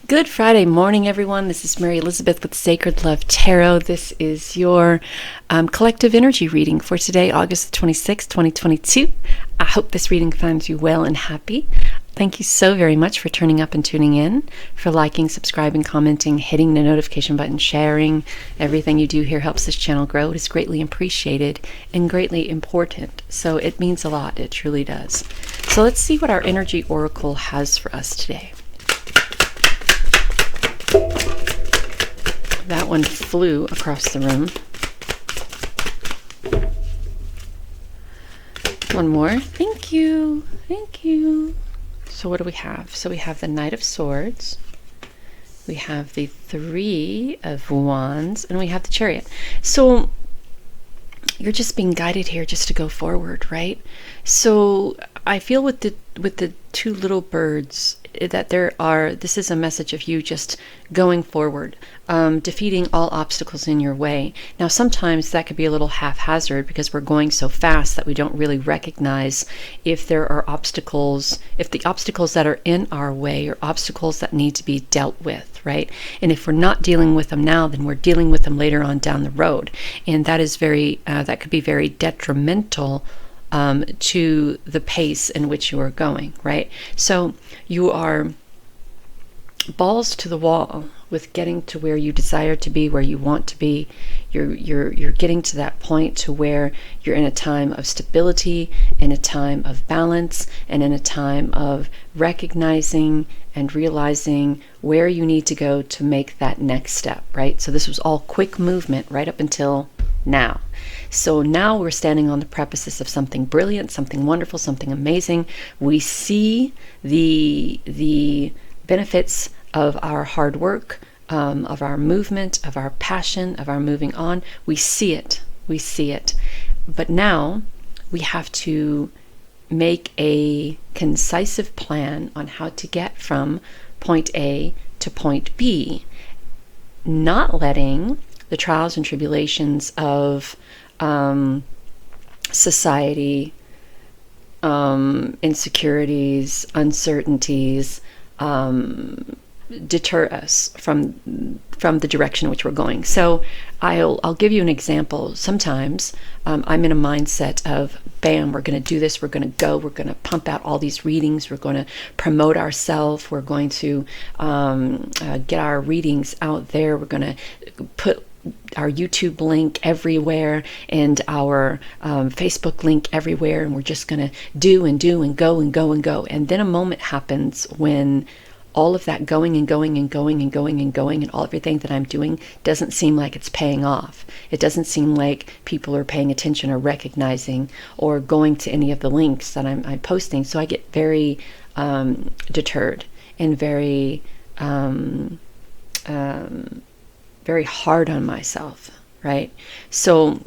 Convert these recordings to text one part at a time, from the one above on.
Good Friday morning, everyone. This is Mary Elizabeth with Sacred Love Tarot. This is your collective energy reading for today, August 26, 2022. I hope this reading finds you well and happy. Thank you so very much for turning up and tuning in, for liking, subscribing, commenting, hitting the notification button, sharing. Everything you do here helps this channel grow. It is greatly appreciated and greatly important. So it means a lot. It truly does. So let's see what our energy oracle has for us today. That one flew across the room. One more. Thank you. Thank you. So what do we have? So we have the Knight of Swords. We have the Three of Wands. And we have the Chariot. So you're just being guided here just to go forward, right? So I feel with the two little birds that this is a message of you just going forward, defeating all obstacles in your way. Now, sometimes that could be a little haphazard because we're going so fast that we don't really recognize if there are obstacles, if the obstacles that are in our way are obstacles that need to be dealt with, right? And if we're not dealing with them now, then we're dealing with them later on down the road. And that is that could be very detrimental to the pace in which you are going, right? So you are balls to the wall with getting to where you desire to be, where you want to be. You're getting to that point to where you're in a time of stability, in a time of balance, and in a time of recognizing and realizing where you need to go to make that next step, right? So this was all quick movement right up until now. So now we're standing on the precipice of something brilliant, something wonderful, something amazing. We see the benefits of our hard work, of our movement, of our passion, of our moving on. We see it. We see it. But now we have to make a concise plan on how to get from point A to point B, not letting the trials and tribulations of society, insecurities, uncertainties, deter us from the direction in which we're going. So I'll give you an example. Sometimes I'm in a mindset of, bam, we're going to do this, we're going to go, we're going to pump out all these readings, we're going to promote ourselves, we're going to get our readings out there, we're going to put our YouTube link everywhere and our Facebook link everywhere, and we're just going to do and go and go and go. And then a moment happens when all of that going and going and going and going and going and everything that I'm doing doesn't seem like it's paying off. It doesn't seem like people are paying attention or recognizing or going to any of the links that I'm posting. So I get very deterred and very very hard on myself, right? So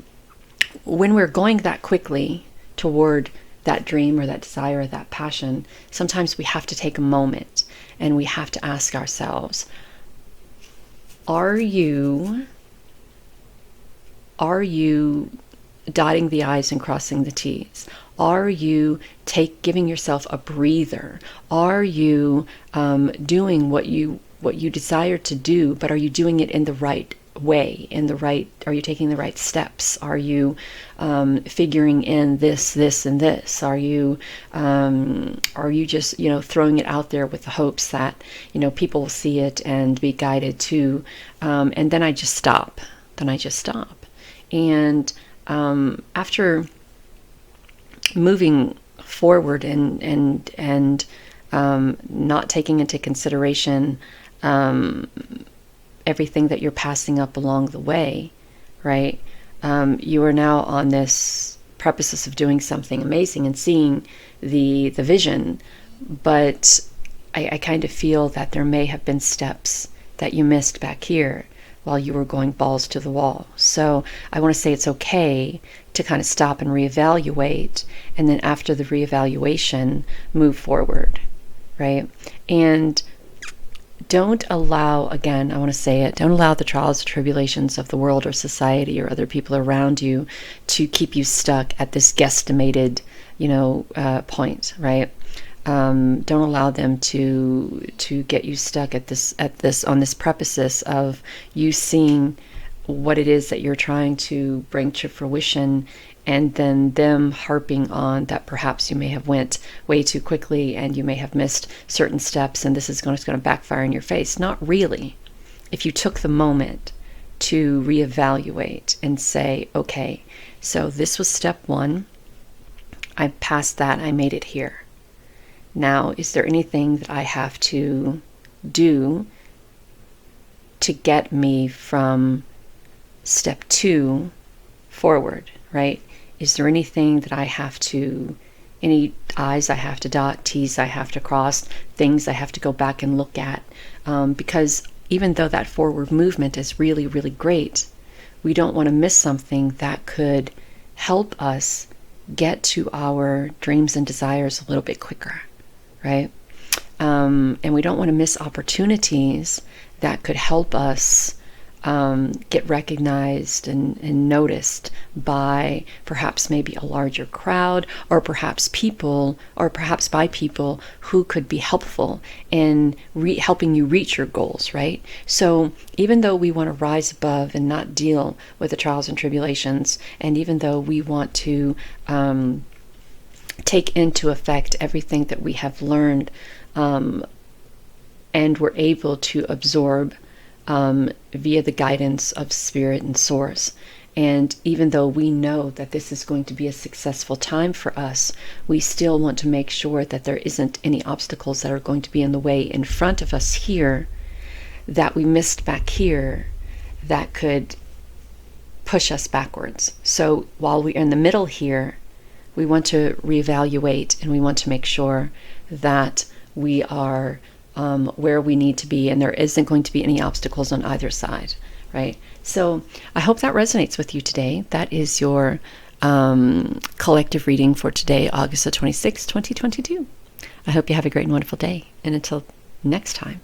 when we're going that quickly toward that dream or that desire or that passion, sometimes we have to take a moment and we have to ask ourselves, are you dotting the I's and crossing the T's? Are you giving yourself a breather? Are you doing what you desire to do, but are you doing it in the right way, are you taking the right steps? Are you figuring in this, and this? Are you just, throwing it out there with the hopes that, people will see it and be guided to, and then I just stop. And after moving forward and not taking into consideration everything that you're passing up along the way, right? You are now on this precipice of doing something amazing and seeing the vision, but I kind of feel that there may have been steps that you missed back here while you were going balls to the wall. So I want to say it's okay to kind of stop and reevaluate, and then after the reevaluation, move forward, right? And don't allow, again, I want to say it, don't allow the trials and tribulations of the world or society or other people around you to keep you stuck at this guesstimated, point, right? Don't allow them to get you stuck on this precipice of you seeing what it is that you're trying to bring to fruition, and then them harping on that perhaps you may have went way too quickly and you may have missed certain steps, and this is going to backfire in your face. Not really. If you took the moment to reevaluate and say, okay, so this was step one. I passed that. I made it here. Now, is there anything that I have to do to get me from step two forward, right? Is there anything that I have to, any I's I have to dot, T's I have to cross, things I have to go back and look at? Because even though that forward movement is really, really great, we don't want to miss something that could help us get to our dreams and desires a little bit quicker, right? And we don't want to miss opportunities that could help us get recognized and noticed by perhaps maybe a larger crowd, or perhaps by people who could be helpful in helping you reach your goals, right? So even though we want to rise above and not deal with the trials and tribulations, and even though we want to take into effect everything that we have learned, and we're able to absorb via the guidance of spirit and source. And even though we know that this is going to be a successful time for us, we still want to make sure that there isn't any obstacles that are going to be in the way in front of us here that we missed back here that could push us backwards. So while we're in the middle here, we want to reevaluate, and we want to make sure that we are where we need to be, and there isn't going to be any obstacles on either side, right? So I hope that resonates with you today. That is your collective reading for today, August the 26th, 2022. I hope you have a great and wonderful day. And until next time.